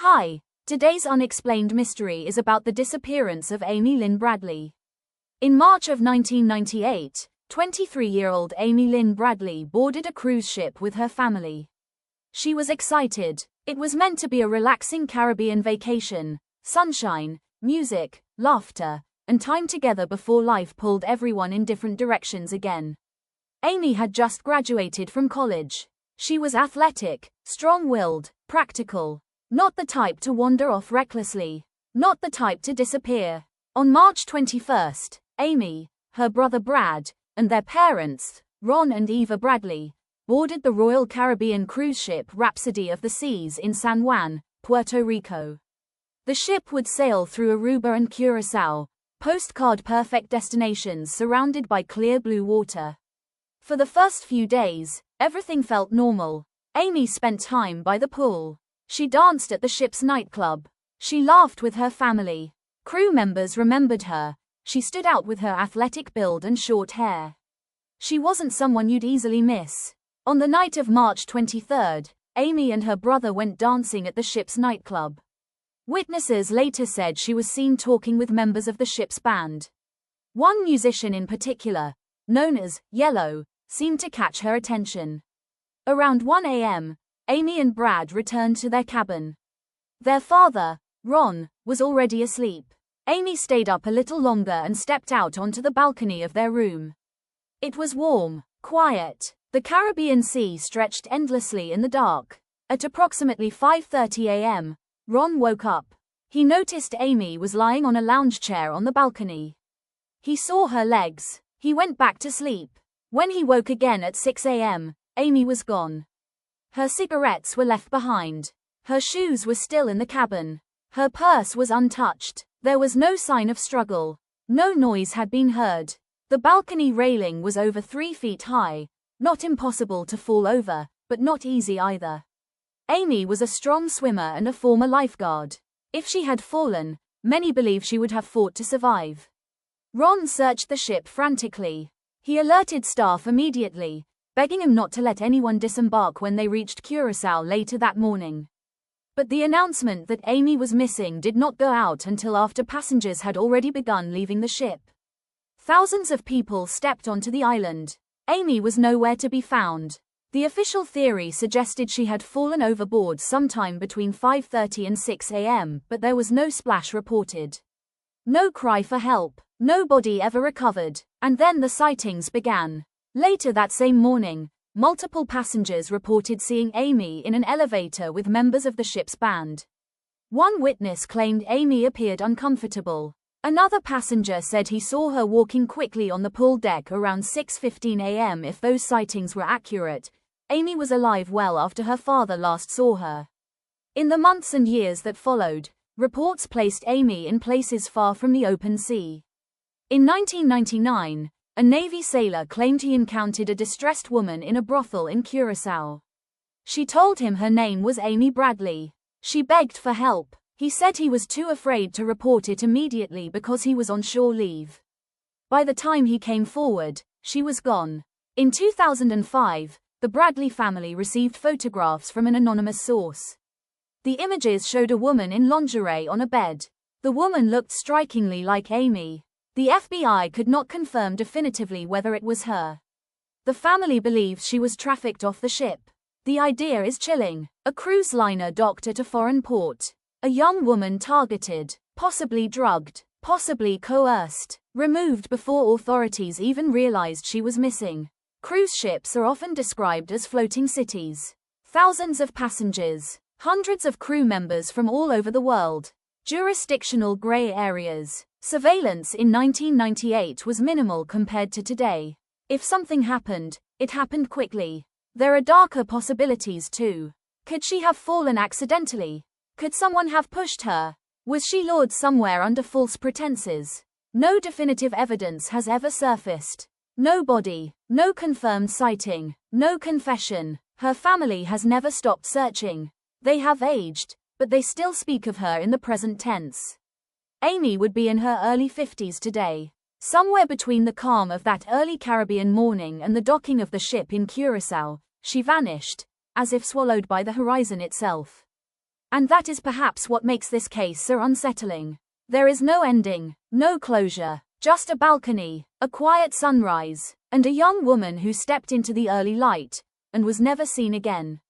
Hi, today's unexplained mystery is about the disappearance of Amy Lynn Bradley. In March of 1998, 23-year-old Amy Lynn Bradley boarded a cruise ship with her family. She was excited. It was meant to be a relaxing Caribbean vacation, sunshine, music, laughter, and time together before life pulled everyone in different directions again. Amy had just graduated from college. She was athletic, strong-willed, practical. Not the type to wander off recklessly. Not the type to disappear. On March 21st, Amy, her brother Brad, and their parents, Ron and Eva Bradley, boarded the Royal Caribbean cruise ship Rhapsody of the Seas in San Juan, Puerto Rico. The ship would sail through Aruba and Curaçao, postcard-perfect destinations surrounded by clear blue water. For the first few days, everything felt normal. Amy spent time by the pool. She danced at the ship's nightclub. She laughed with her family. Crew members remembered her. She stood out with her athletic build and short hair. She wasn't someone you'd easily miss. On the night of March 23rd, Amy and her brother went dancing at the ship's nightclub. Witnesses later said she was seen talking with members of the ship's band. One musician in particular, known as Yellow, seemed to catch her attention. Around 1 a.m., Amy and Brad returned to their cabin. Their father, Ron, was already asleep. Amy stayed up a little longer and stepped out onto the balcony of their room. It was warm, quiet. The Caribbean Sea stretched endlessly in the dark. At approximately 5:30 a.m., Ron woke up. He noticed Amy was lying on a lounge chair on the balcony. He saw her legs. He went back to sleep. When he woke again at 6 a.m., Amy was gone. Her cigarettes were left behind. Her shoes were still in the cabin. Her purse was untouched. There was no sign of struggle. No noise had been heard. The balcony railing was over 3 feet high. Not impossible to fall over, but not easy either. Amy was a strong swimmer and a former lifeguard. If she had fallen, many believe she would have fought to survive. Ron searched the ship frantically. He alerted staff immediately, begging him not to let anyone disembark when they reached Curaçao later that morning. But the announcement that Amy was missing did not go out until after passengers had already begun leaving the ship. Thousands of people stepped onto the island. Amy was nowhere to be found. The official theory suggested she had fallen overboard sometime between 5:30 and 6 a.m., but there was no splash reported. No cry for help. Nobody ever recovered. And then the sightings began. Later that same morning, multiple passengers reported seeing Amy in an elevator with members of the ship's band. One witness claimed Amy appeared uncomfortable. Another passenger said he saw her walking quickly on the pool deck around 6:15 a.m. If those sightings were accurate, Amy was alive well after her father last saw her. In the months and years that followed, reports placed Amy in places far from the open sea. In 1999, a Navy sailor claimed he encountered a distressed woman in a brothel in Curaçao. She told him her name was Amy Bradley. She begged for help. He said he was too afraid to report it immediately because he was on shore leave. By the time he came forward, she was gone. In 2005, the Bradley family received photographs from an anonymous source. The images showed a woman in lingerie on a bed. The woman looked strikingly like Amy. The FBI could not confirm definitively whether it was her. The family believes she was trafficked off the ship. The idea is chilling. A cruise liner docked at a foreign port. A young woman targeted, possibly drugged, possibly coerced, removed before authorities even realized she was missing. Cruise ships are often described as floating cities. Thousands of passengers, hundreds of crew members from all over the world. Jurisdictional gray areas. Surveillance in 1998 was minimal compared to today. If something happened, it happened quickly. There are darker possibilities too. Could she have fallen accidentally? Could someone have pushed her? Was she lured somewhere under false pretenses? No definitive evidence has ever surfaced. No body, no confirmed sighting, no confession. Her family has never stopped searching. They have aged, but they still speak of her in the present tense. Amy would be in her early 50s today. Somewhere between the calm of that early Caribbean morning and the docking of the ship in Curaçao, she vanished, as if swallowed by the horizon itself. And that is perhaps what makes this case so unsettling. There is no ending, no closure, just a balcony, a quiet sunrise, and a young woman who stepped into the early light and was never seen again.